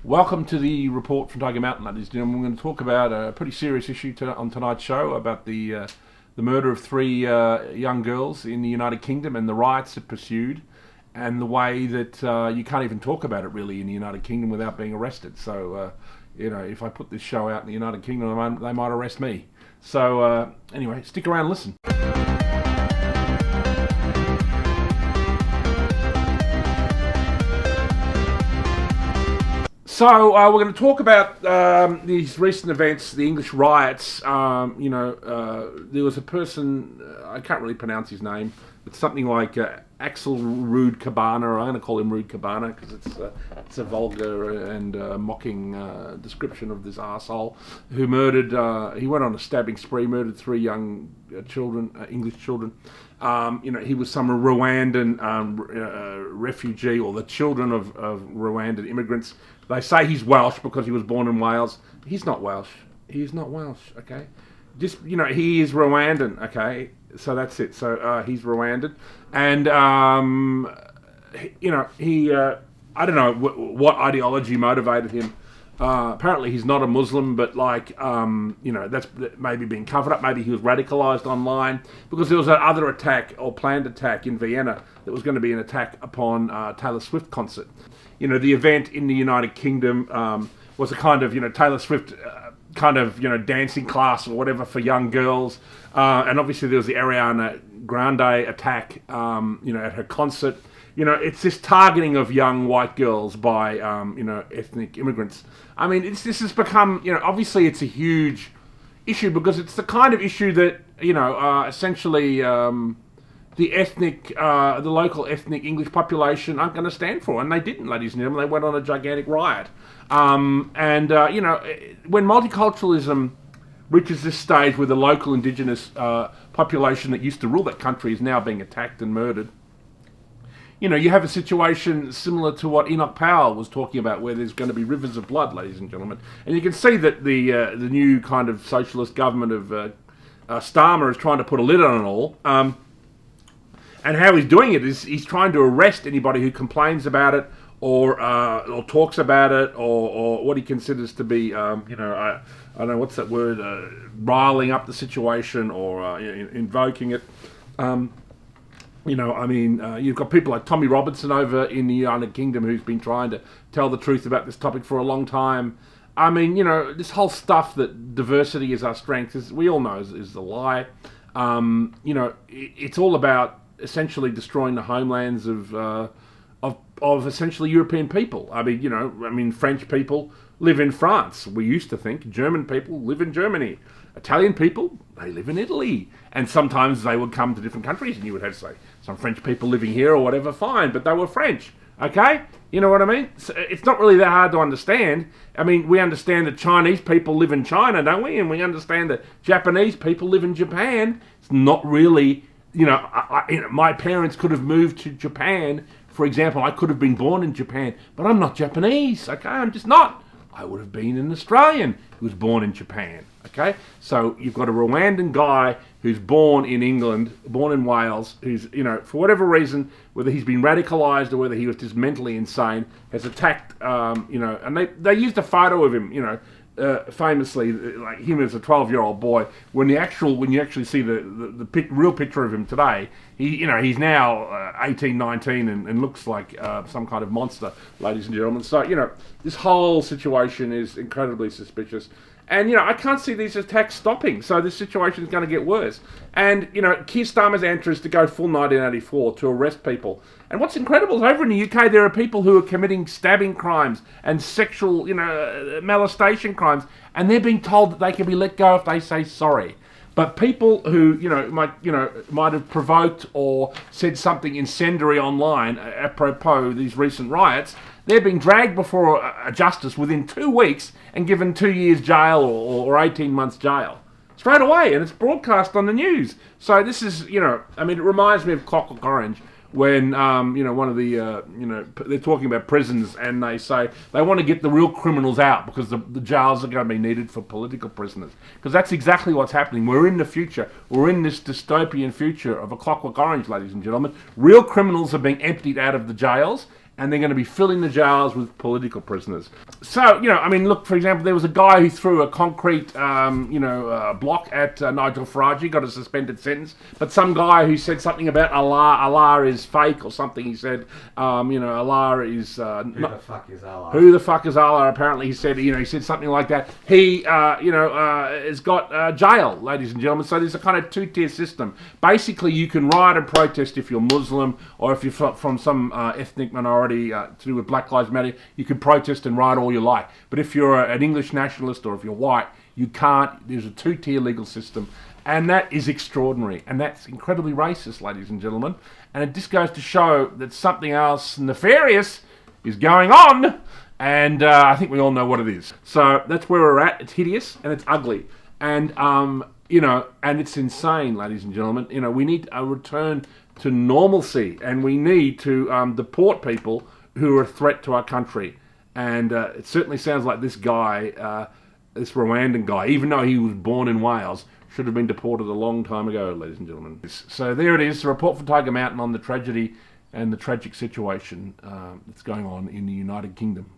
Welcome to the report from Tiger Mountain, ladies and gentlemen. We're going to talk about a pretty serious issue on tonight's show about the murder of three young girls in the United Kingdom and the riots it pursued, and the way that you can't even talk about it really in the United Kingdom without being arrested. So, if I put this show out in the United Kingdom, they might arrest me. So, anyway, stick around and listen. So we're going to talk about these recent events, the English riots. There was a person, I can't really pronounce his name, but something like Axel Rude Cabana. I'm going to call him Rude Cabana because it's a vulgar and mocking description of this arsehole who murdered. He went on a stabbing spree, murdered three young children, English children. He was some Rwandan refugee, or the children of Rwandan immigrants. They say he's Welsh because he was born in Wales. He's not Welsh. He's not Welsh, okay? He is Rwandan, okay? So that's it. So he's Rwandan. And, I don't know what ideology motivated him. Apparently he's not a Muslim, but that's maybe being covered up. Maybe he was radicalized online because there was that other attack or planned attack in Vienna that was going to be an attack upon Taylor Swift concert. The event in the United Kingdom was a kind of, Taylor Swift dancing class or whatever for young girls. And obviously there was the Ariana Grande attack, at her concert. It's this targeting of young white girls by, ethnic immigrants. I mean, this has become, obviously it's a huge issue because it's the kind of issue that, essentially the local ethnic English population aren't going to stand for. And they didn't, ladies and gentlemen. They went on a gigantic riot. When multiculturalism reaches this stage where the local indigenous population that used to rule that country is now being attacked and murdered, you have a situation similar to what Enoch Powell was talking about, where there's going to be rivers of blood, ladies and gentlemen. And you can see that the new kind of socialist government of Starmer is trying to put a lid on it all. And how he's doing it is he's trying to arrest anybody who complains about it or talks about it or what he considers to be, I don't know, what's that word, riling up the situation or invoking it. You've got people like Tommy Robinson over in the United Kingdom who's been trying to tell the truth about this topic for a long time. I mean, this whole stuff that diversity is our strength, we all know is a lie. It's all about essentially destroying the homelands of essentially European people. French people live in France. We used to think German people live in Germany. Italian people, they live in Italy. And sometimes they would come to different countries and you would have to say, some French people living here or whatever, fine, but they were French, okay? You know what I mean? So it's not really that hard to understand. I mean, we understand that Chinese people live in China, don't we? And we understand that Japanese people live in Japan. It's not really, my parents could have moved to Japan. For example, I could have been born in Japan, but I'm not Japanese, okay? I'm just not. I would have been an Australian who was born in Japan, okay? So you've got a Rwandan guy who's born in England, born in Wales, who's, for whatever reason, whether he's been radicalised or whether he was just mentally insane, has attacked, and they used a photo of him, famously, like him as a 12-year-old boy. When you actually see the real picture of him today, he's now 18, 19 and looks like some kind of monster, ladies and gentlemen. So, this whole situation is incredibly suspicious. And, I can't see these attacks stopping, so this situation is going to get worse. And, Keir Starmer's answer is to go full 1984 to arrest people. And what's incredible is over in the UK, there are people who are committing stabbing crimes and sexual, molestation crimes, and they're being told that they can be let go if they say sorry. But people who, might have provoked or said something incendiary online apropos these recent riots, they're being dragged before a justice within 2 weeks and given 2 years jail or 18 months jail. Straight away, and it's broadcast on the news. So this is, it reminds me of Clockwork Orange when, one of the, they're talking about prisons and they say they want to get the real criminals out because the jails are going to be needed for political prisoners. Because that's exactly what's happening. We're in the future. We're in this dystopian future of a Clockwork Orange, ladies and gentlemen. Real criminals are being emptied out of the jails and they're going to be filling the jails with political prisoners. So, you know, I mean, look, for example, there was a guy who threw a concrete, block at Nigel Farage, got a suspended sentence. But some guy who said something about Allah is fake or something, he said, Allah is... Who the fuck is Allah? Who the fuck is Allah? Apparently he said, he said something like that. He, has got jail, ladies and gentlemen. So there's a kind of two-tier system. Basically, you can riot and protest if you're Muslim or if you're from some ethnic minority to do with Black Lives Matter. You can protest and riot all you like. But if you're an English nationalist or if you're white, you can't. There's a two-tier legal system. And that is extraordinary. And that's incredibly racist, ladies and gentlemen. And it just goes to show that something else nefarious is going on. And I think we all know what it is. So that's where we're at. It's hideous and it's ugly. And, and it's insane, ladies and gentlemen. We need a return to normalcy. And we need to deport people who are a threat to our country. And it certainly sounds like this guy, this Rwandan guy, even though he was born in Wales, should have been deported a long time ago, ladies and gentlemen. So there it is, a report from Tiger Mountain on the tragedy and the tragic situation that's going on in the United Kingdom.